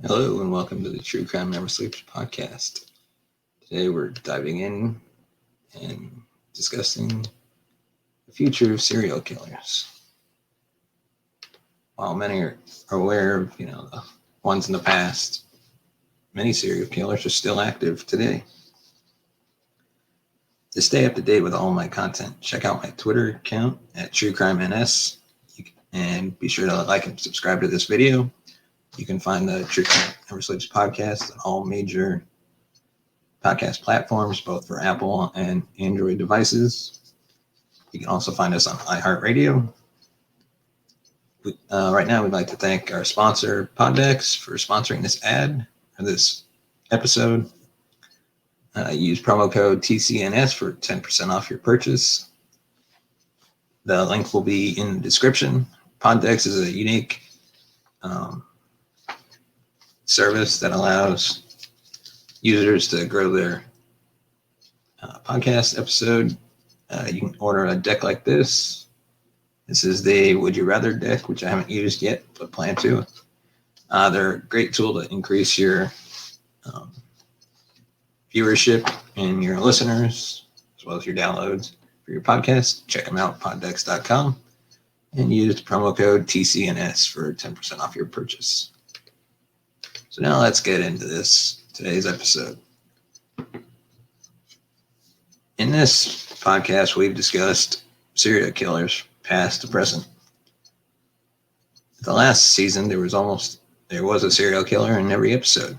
Hello and welcome to the True Crime Never Sleeps podcast. Today we're diving in and discussing the future of serial killers. While many are aware of, the ones in the past, many serial killers are still active today. To stay up to date with all my content, check out my Twitter account at TrueCrimeNS and be sure to like and subscribe to this video. You can find the True Crime Never Sleeps podcast on all major podcast platforms, both for Apple and Android devices. You can also find us on iHeartRadio. Right now, we'd like to thank our sponsor, Poddex, for sponsoring this ad for this episode. Use promo code TCNS for 10% off your purchase. The link will be in the description. Poddex is a unique service that allows users to grow their podcast episode. You can order a deck like this. This is the Would You Rather deck, which I haven't used yet, but plan to. They're a great tool to increase your viewership and your listeners, as well as your downloads for your podcast. Check them out, poddex.com, and use promo code TCNS for 10% off your purchase. So now let's get into today's episode. In this podcast, we've discussed serial killers, past to present. The last season, there was a serial killer in every episode.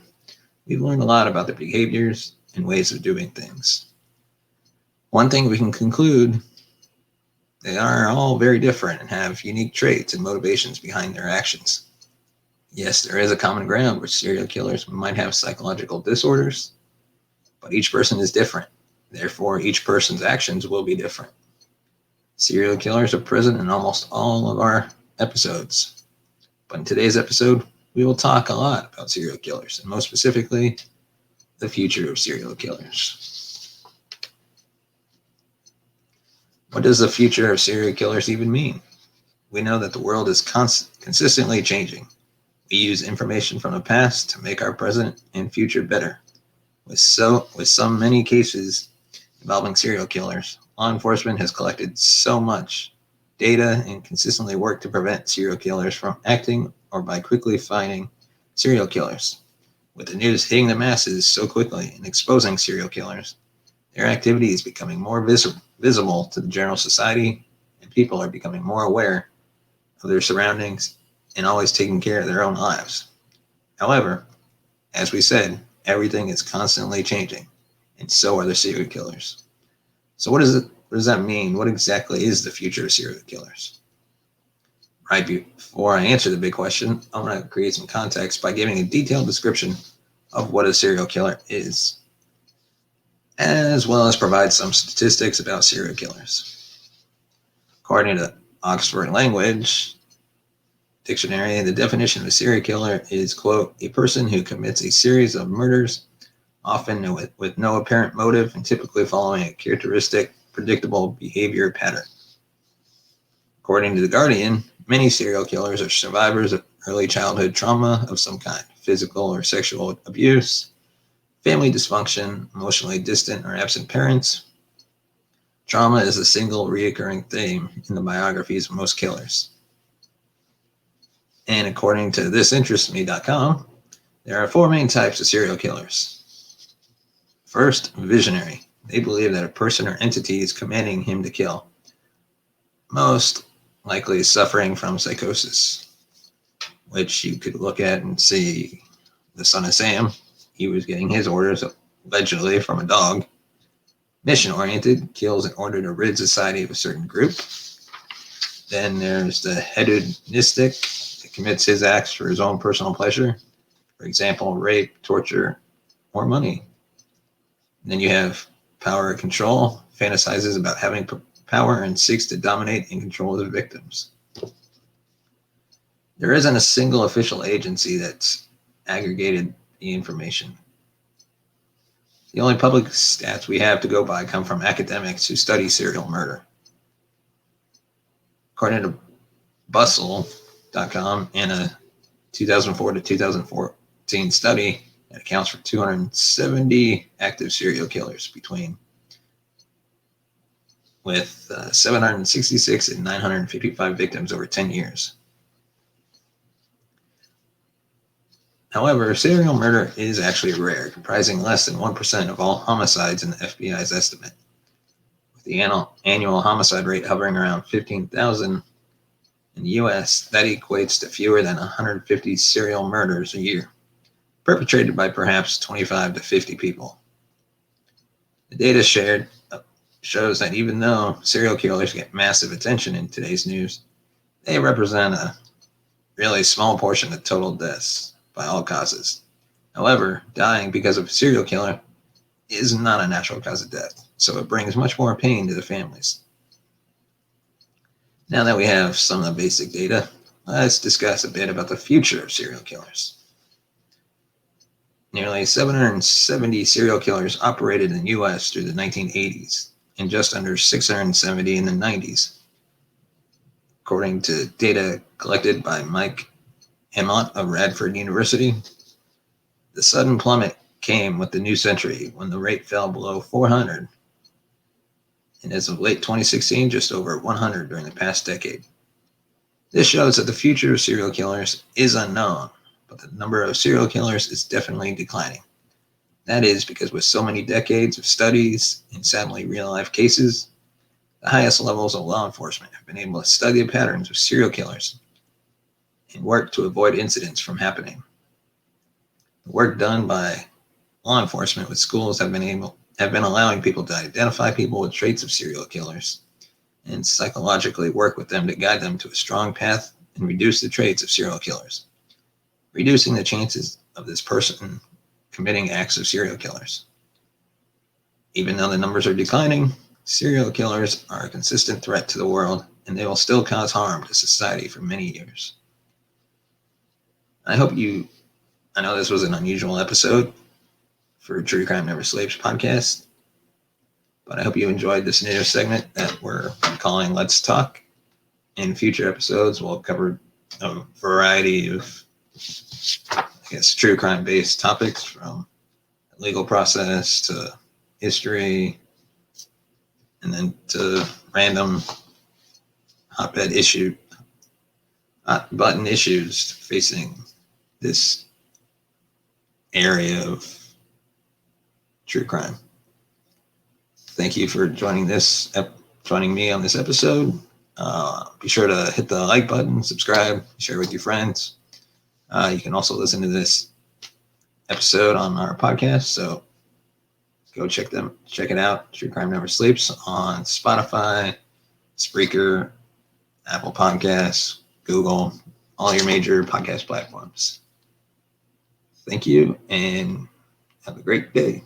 We've learned a lot about their behaviors and ways of doing things. One thing we can conclude, they are all very different and have unique traits and motivations behind their actions. Yes, there is a common ground where serial killers might have psychological disorders, but each person is different. Therefore, each person's actions will be different. Serial killers are present in almost all of our episodes. But in today's episode, we will talk a lot about serial killers, and most specifically, the future of serial killers. What does the future of serial killers even mean? We know that the world is consistently changing. We use information from the past to make our present and future better. With so many cases involving serial killers, law enforcement has collected so much data and consistently worked to prevent serial killers from acting or by quickly finding serial killers. With the news hitting the masses so quickly and exposing serial killers, their activity is becoming more visible to the general society, and people are becoming more aware of their surroundings and always taking care of their own lives. However, as we said, everything is constantly changing, and so are the serial killers. So what does that mean? What exactly is the future of serial killers? Right before I answer the big question, I'm going to create some context by giving a detailed description of what a serial killer is, as well as provide some statistics about serial killers. According to Oxford Language Dictionary, the definition of a serial killer is, quote, a person who commits a series of murders, often with no apparent motive and typically following a characteristic, predictable behavior pattern. According to The Guardian, many serial killers are survivors of early childhood trauma of some kind, physical or sexual abuse, family dysfunction, emotionally distant or absent parents. Trauma is a single recurring theme in the biographies of most killers. And according to thisinterestme.com, there are four main types of serial killers. First, visionary. They believe that a person or entity is commanding him to kill, most likely suffering from psychosis, which you could look at and see the Son of Sam. He was getting his orders allegedly from a dog. Mission-oriented, kills in order to rid society of a certain group. Then there's the hedonistic, that commits his acts for his own personal pleasure. For example, rape, torture, or money. And then you have power and control, fantasizes about having power and seeks to dominate and control his victims. There isn't a single official agency that's aggregated the information. The only public stats we have to go by come from academics who study serial murder. According to Bustle.com and a 2004 to 2004 2014 study that accounts for 270 active serial killers with 766 and 955 victims over 10 years. However, serial murder is actually rare, comprising less than 1% of all homicides in the FBI's estimate. With the annual homicide rate hovering around 15,000 in the U.S., that equates to fewer than 150 serial murders a year, perpetrated by perhaps 25 to 50 people. The data shared shows that even though serial killers get massive attention in today's news, they represent a really small portion of total deaths by all causes. However, dying because of a serial killer is not a natural cause of death, so it brings much more pain to the families. Now that we have some of the basic data, let's discuss a bit about the future of serial killers. Nearly 770 serial killers operated in the U.S. through the 1980s, and just under 670 in the 90s. According to data collected by Mike Hemont of Radford University, the sudden plummet came with the new century when the rate fell below 400, and as of late 2016, just over 100 during the past decade. This shows that the future of serial killers is unknown, but the number of serial killers is definitely declining. That is because with so many decades of studies and sadly real-life cases, the highest levels of law enforcement have been able to study the patterns of serial killers and work to avoid incidents from happening. The work done by law enforcement with schools have been allowing people to identify people with traits of serial killers and psychologically work with them to guide them to a strong path and reduce the traits of serial killers, reducing the chances of this person committing acts of serial killers. Even though the numbers are declining, serial killers are a consistent threat to the world, and they will still cause harm to society for many years. I know this was an unusual episode for True Crime Never Sleeps podcast, but I hope you enjoyed this new segment that we're calling Let's Talk. In future episodes, we'll cover a variety of, true crime-based topics, from legal process to history, and then to random hot-button issues facing this area of true crime. Thank you for joining me on this episode. Be sure to hit the like button, subscribe, share with your friends. You can also listen to this episode on our podcast, so go check it out. True Crime Never Sleeps on Spotify, Spreaker, Apple Podcasts, Google, all your major podcast platforms. Thank you, and have a great day.